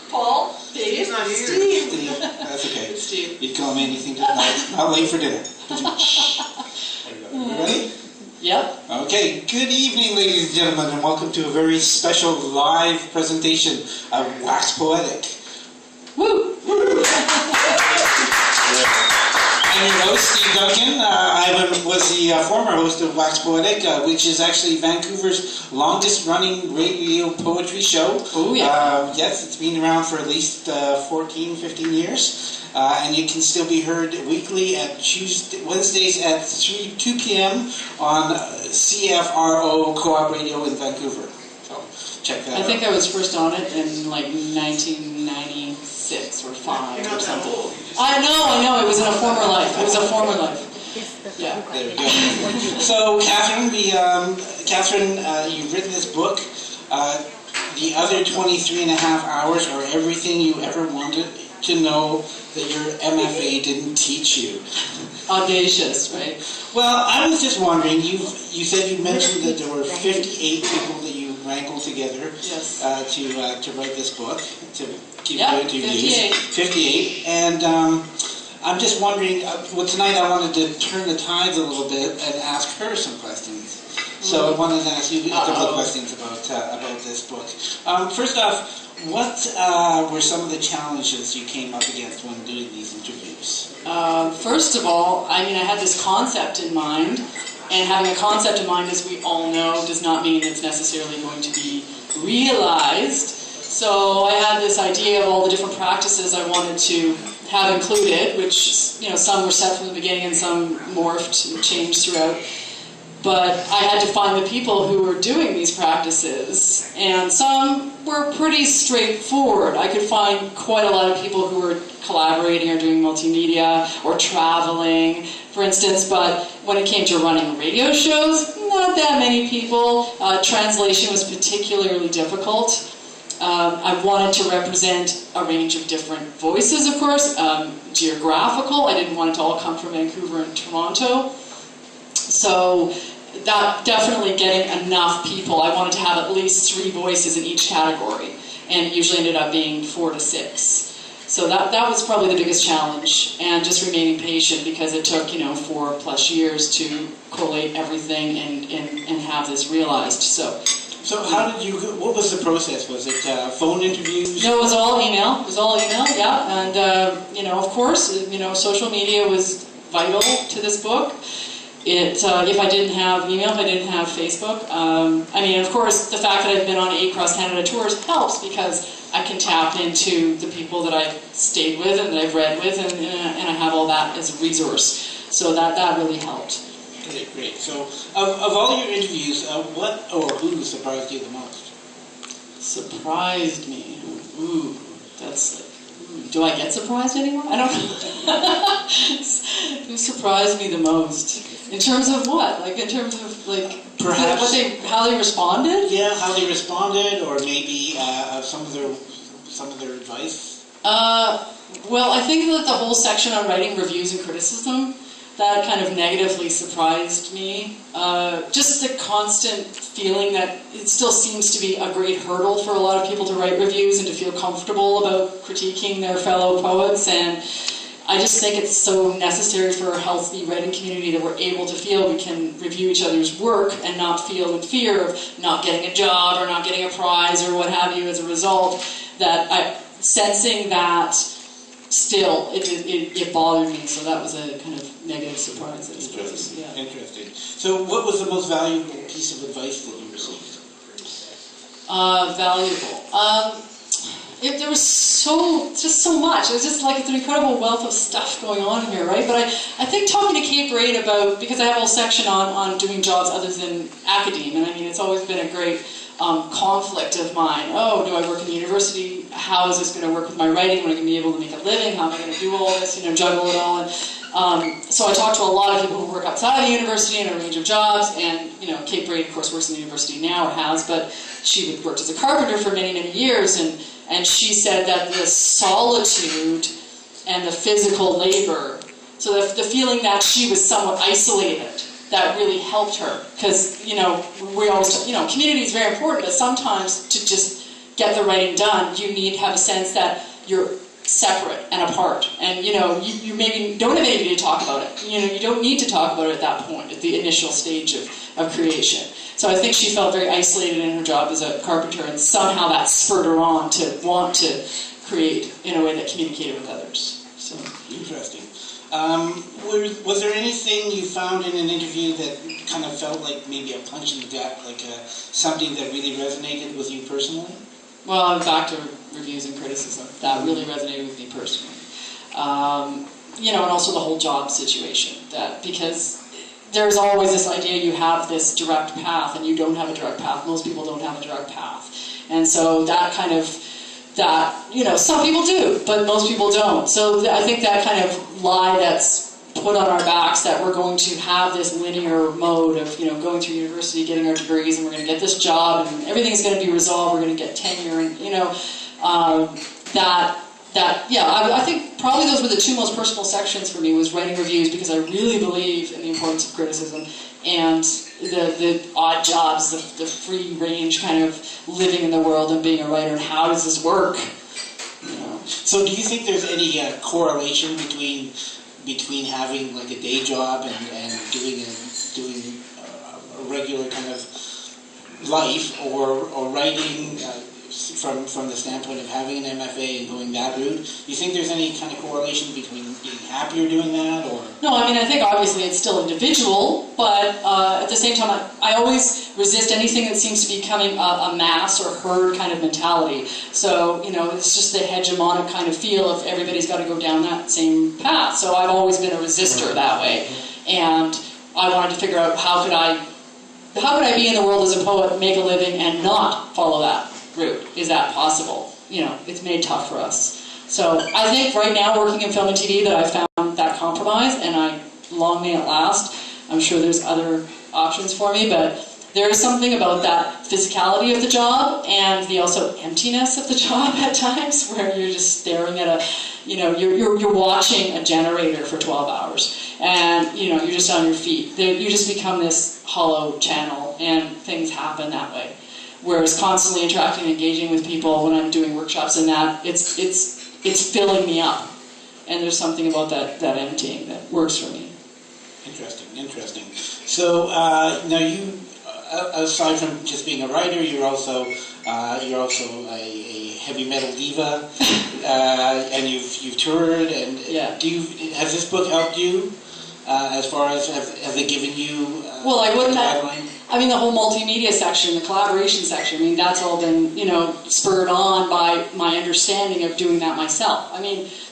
Paul, Dave, He's not here. Steve. That's okay. It's Steve. You can call me anything tonight. Not late for dinner. There you go. You ready? Yep. Okay. Good evening, ladies and gentlemen, and welcome to a very special live presentation of Wax Poetic. Woo! I'm your host, Steve Duncan. I was the former host of Wax Poetic, which is actually Vancouver's longest-running radio poetry show. Oh, yeah. Yes, it's been around for at least 14, 15 years. And you can still be heard weekly at Wednesdays at 2 p.m. on CFRO Co-op Radio in Vancouver. So check that out. I think I was first on it in like 1996 or 5 or something. I know. It was in a former life. Yeah. There we go. So, Catherine, you've written this book. The other 23 and a half hours are everything you ever wanted to know that your MFA didn't teach you. Audacious, right? Well, I was just wondering, you mentioned that there were 58 people that you wrangled together Yes. to write this book, to give Yeah, you interviews. 58. 58. And I'm just wondering, tonight I wanted to turn the tides a little bit and ask her some questions. So I wanted to ask you a couple of questions about this book. First off, what were some of the challenges you came up against when doing these interviews? First of all, I had this concept in mind, and having a concept in mind, as we all know, does not mean it's necessarily going to be realized. So I had this idea of all the different practices I wanted to have included, which, some were set from the beginning and some morphed and changed throughout. But I had to find the people who were doing these practices, and some were pretty straightforward. I could find quite a lot of people who were collaborating or doing multimedia or traveling, for instance, but when it came to running radio shows, not that many people. Translation was particularly difficult. I wanted to represent a range of different voices, of course, geographical. I didn't want it to all come from Vancouver and Toronto. So that definitely getting enough people. I wanted to have at least 3 voices in each category, and it usually ended up being 4 to 6. So that was probably the biggest challenge, and just remaining patient because it took 4+ years to collate everything and have this realized. So how did you? What was the process? Was it phone interviews? No, it was all email. Yeah, and of course, social media was vital to this book. If I didn't have email, if I didn't have Facebook, of course, the fact that I've been on 8 cross-Canada tours helps because I can tap into the people that I've stayed with and that I've read with, and I have all that as a resource. So that really helped. Okay, great. So, of all your interviews, what or who surprised you the most? Surprised me? Ooh, that's like... Do I get surprised anymore? I don't know. Who surprised me the most? In terms of what? Like, in terms of, like, perhaps how they responded? Yeah, how they responded, or maybe some of their advice? Well, I think that the whole section on writing reviews and criticism, that kind of negatively surprised me. Just the constant feeling that it still seems to be a great hurdle for a lot of people to write reviews and to feel comfortable about critiquing their fellow poets, and I just think it's so necessary for a healthy writing community that we're able to feel we can review each other's work and not feel in fear of not getting a job or not getting a prize or what have you as a result. Sensing that still, it bothered me, so that was a kind of negative surprise. Interesting. Yeah. Interesting. So what was the most valuable piece of advice that you received? Valuable. There was so much. It was just like it's an incredible wealth of stuff going on here, right? But I think talking to Kate Braid about, because I have a whole section on doing jobs other than academe, and it's always been a great conflict of mine. Oh, do I work in the university? How is this going to work with my writing? Am I going to be able to make a living? How am I going to do all this? Juggle it all. And so I talked to a lot of people who work outside of the university in a range of jobs, and Kate Braid, of course, works in the university now, or has, but she worked as a carpenter for many, many years, and she said that the solitude and the physical labor, so the feeling that she was somewhat isolated, that really helped her. Because, we always, community is very important, but sometimes to just get the writing done, you need to have a sense that you're separate and apart. And, you maybe don't have anybody to talk about it. You don't need to talk about it at that point, at the initial stage of creation. So I think she felt very isolated in her job as a carpenter, and somehow that spurred her on to want to create in a way that communicated with others. So interesting. Was there anything you found in an interview that kind of felt like maybe a punch in the gut, like something that really resonated with you personally? Well, back to reviews and criticism. That really resonated with me personally. And also the whole job situation. Because there's always this idea you have this direct path, and you don't have a direct path. Most people don't have a direct path. And so some people do, but most people don't. So I think that kind of lie that's put on our backs, that we're going to have this linear mode of, going through university, getting our degrees, and we're going to get this job, and everything's going to be resolved, we're going to get tenure, and, I think probably those were the two most personal sections for me, was writing reviews, because I really believe in the importance of criticism, and the odd jobs, the free range kind of living in the world and being a writer, and how does this work? So do you think there's any correlation between having like a day job and doing a regular kind of life, or writing from the standpoint of having an MFA and going that route? Do you think there's any kind of correlation between being happier doing that, or? No, I think obviously it's still individual, but at the same time, I always resist anything that seems to be becoming a mass or herd kind of mentality. So, it's just the hegemonic kind of feel of everybody's got to go down that same path. So I've always been a resistor that way. And I wanted to figure out how could I be in the world as a poet, make a living, and not follow that route? Is that possible? It's made tough for us. So I think right now, working in film and TV, that I found that compromise, and long may it last. I'm sure there's other options for me, but there is something about that physicality of the job and the also emptiness of the job at times, where you're just staring at you're watching a generator for 12 hours, and you're just on your feet. You just become this hollow channel, and things happen that way. Whereas constantly interacting and engaging with people when I'm doing workshops and that, it's filling me up. And there's something about that emptying that works for me. Interesting. So now you, aside from just being a writer, you're also a heavy metal diva, and you've toured. And has this book helped you as far as have they given you? Well, I wouldn't have. The whole multimedia section, the collaboration section, that's all been, spurred on by my understanding of doing that myself.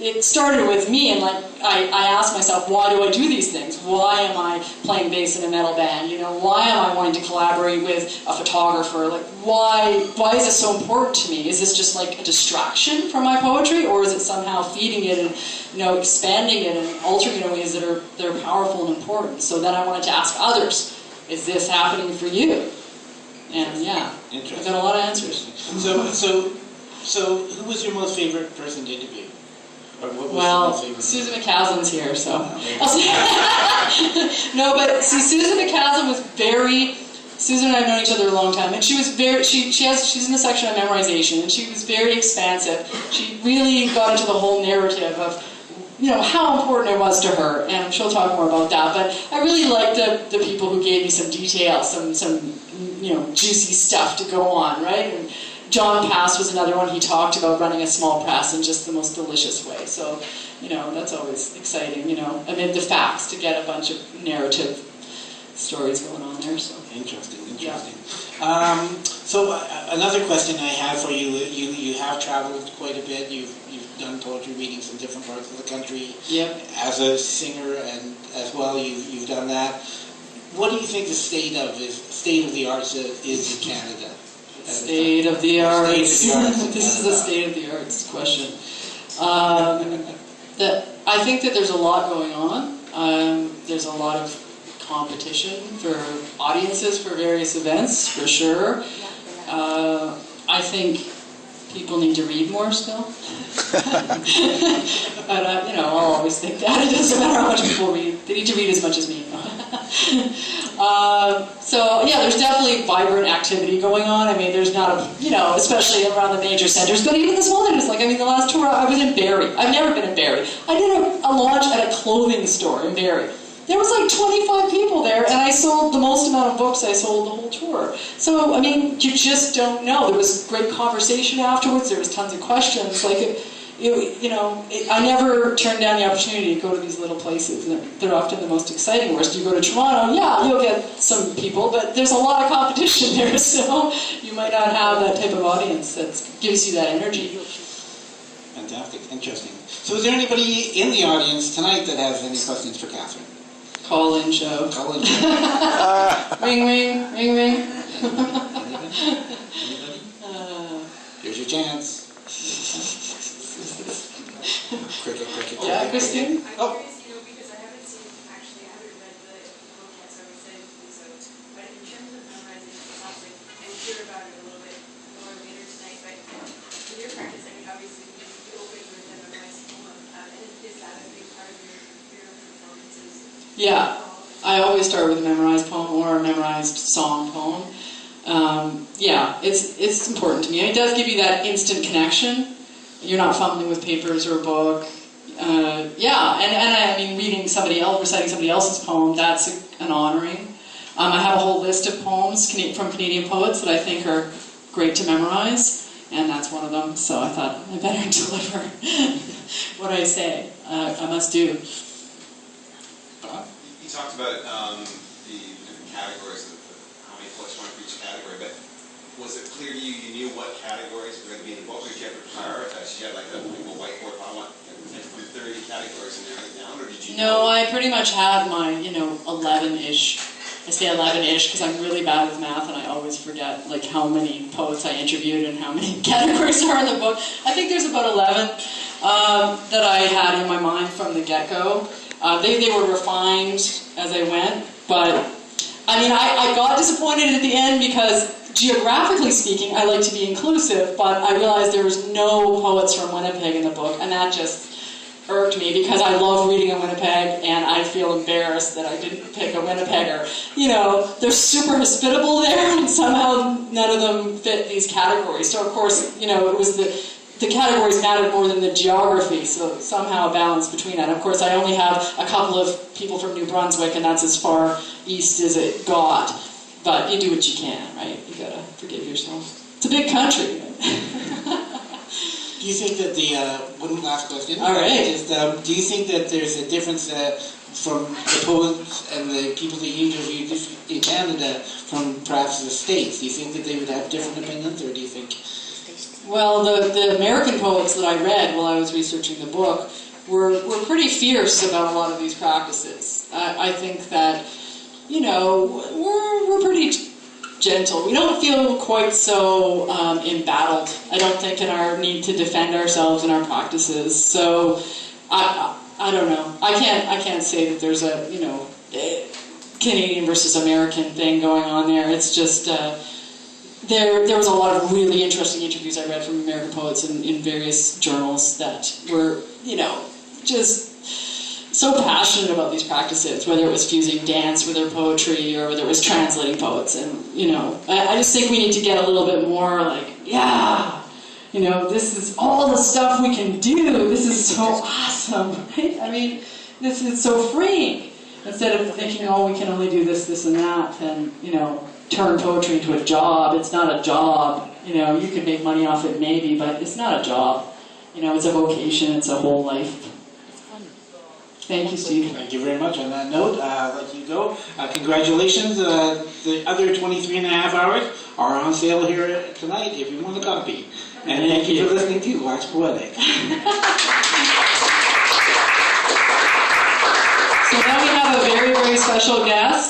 It started with me, and I asked myself, why do I do these things? Why am I playing bass in a metal band? Why am I wanting to collaborate with a photographer? Why is this so important to me? Is this just like a distraction from my poetry, or is it somehow feeding it and, expanding it and altering it in ways that are powerful and important? So then I wanted to ask others, is this happening for you? And I've got a lot of answers. So who was your most favorite person to interview? Or what was Susan McCaslin's here, so. No, but see, Susan McCaslin was Susan and I have known each other a long time, and she was she's in the section on memorization, and she was very expansive. She really got into the whole narrative of, how important it was to her, and she'll talk more about that. But I really liked the people who gave me some details, some juicy stuff to go on, right? And John Pass was another one. He talked about running a small press in just the most delicious way. So, that's always exciting, amid the facts, to get a bunch of narrative stories going on there. So Interesting. Yeah. So another question I have for you, you have traveled quite a bit. You've done poetry readings in different parts of the country. Yep. As a singer, and as well, you've done that. What do you think the state of the arts is in Canada? State of the arts. This is the the state of the arts question. I think that there's a lot going on. There's a lot of competition for audiences for various events, for sure. I think people need to read more still. But, I'll always think that. It doesn't matter how much people read. They need to read as much as me. So yeah, there's definitely vibrant activity going on. I mean, there's not, especially around the major centers, but even the small centers. Like, I mean, the last tour I was in Barrie. I've never been in Barrie. I did a launch at a clothing store in Barrie. There was like 25 people there, and I sold the most amount of books I sold the whole tour. So, I mean, you just don't know. There was great conversation afterwards. There was tons of questions. Like, I never turn down the opportunity to go to these little places. They're often the most exciting. Whereas you go to Toronto, yeah, you'll get some people, but there's a lot of competition there, so you might not have that type of audience that gives you that energy. Fantastic, interesting. So is there anybody in the audience tonight that has any questions for Catherine? Call-in show. Call-in show. Ring, ring, ring, ring. Anybody? Here's your chance. Cricket. Yeah, Christine? I'm curious, because I haven't read the book yet, so I'm excited to do so. But in terms of memorizing the topic, and hear about it a little bit more later tonight, but in your practice, I mean, obviously, you open with a memorized poem, and is that a big part of your performances? Yeah, I always start with a memorized poem or a memorized song poem. Yeah, it's important to me. It does give you that instant connection. You're not fumbling with papers or a book. Yeah, and I mean, reciting somebody else's poem, that's an honoring. I have a whole list of poems from Canadian poets that I think are great to memorize, and that's one of them. So I thought I better deliver what I say. I must do. You talked about the different categories of how many poets you want for each category, but was it clear to you knew what categories were going to be in the book, or did you have to prioritize? You had like a whiteboard, I want 30 categories in there right down, or did you? No, I pretty much had my 11-ish. I say 11-ish because I'm really bad with math and I always forget like how many poets I interviewed and how many categories are in the book. I think there's about 11 that I had in my mind from the get-go. They were refined as I went, but I mean, I got disappointed at the end because geographically speaking, I like to be inclusive, but I realized there was no poets from Winnipeg in the book, and that just irked me because I love reading in Winnipeg, and I feel embarrassed that I didn't pick a Winnipegger. They're super hospitable there, and somehow none of them fit these categories. So of course, it was the categories mattered more than the geography, so somehow a balance between that. Of course, I only have a couple of people from New Brunswick, and that's as far east as it got. But you do what you can, right? You gotta forgive yourself. It's a big country. Do you think that one last question? All right. Do you think that there's a difference from the poets and the people that you interviewed in Canada from perhaps the States? Do you think that they would have different opinions, or do you think? Well, the American poets that I read while I was researching the book were pretty fierce about a lot of these practices. I think that, we're pretty gentle. We don't feel quite so embattled, I don't think, in our need to defend ourselves in our practices. So, I don't know. I can't say that there's a, Canadian versus American thing going on there. It's just, there was a lot of really interesting interviews I read from American poets in various journals that were, just so passionate about these practices, whether it was fusing dance with their poetry or whether it was translating poets. And, I just think we need to get a little bit more like, this is all the stuff we can do. This is so awesome, right? I mean, this is so freeing. Instead of thinking, we can only do this, this, and that, and, turn poetry into a job. It's not a job. You can make money off it maybe, but it's not a job. It's a vocation. It's a whole life. Thank you, Steve. Thank you very much. On that note, I'll let you go. Congratulations. The other 23 and a half hours are on sale here tonight if you want a copy. And thank you for listening to Wax Poetic. So now we have a very, very special guest.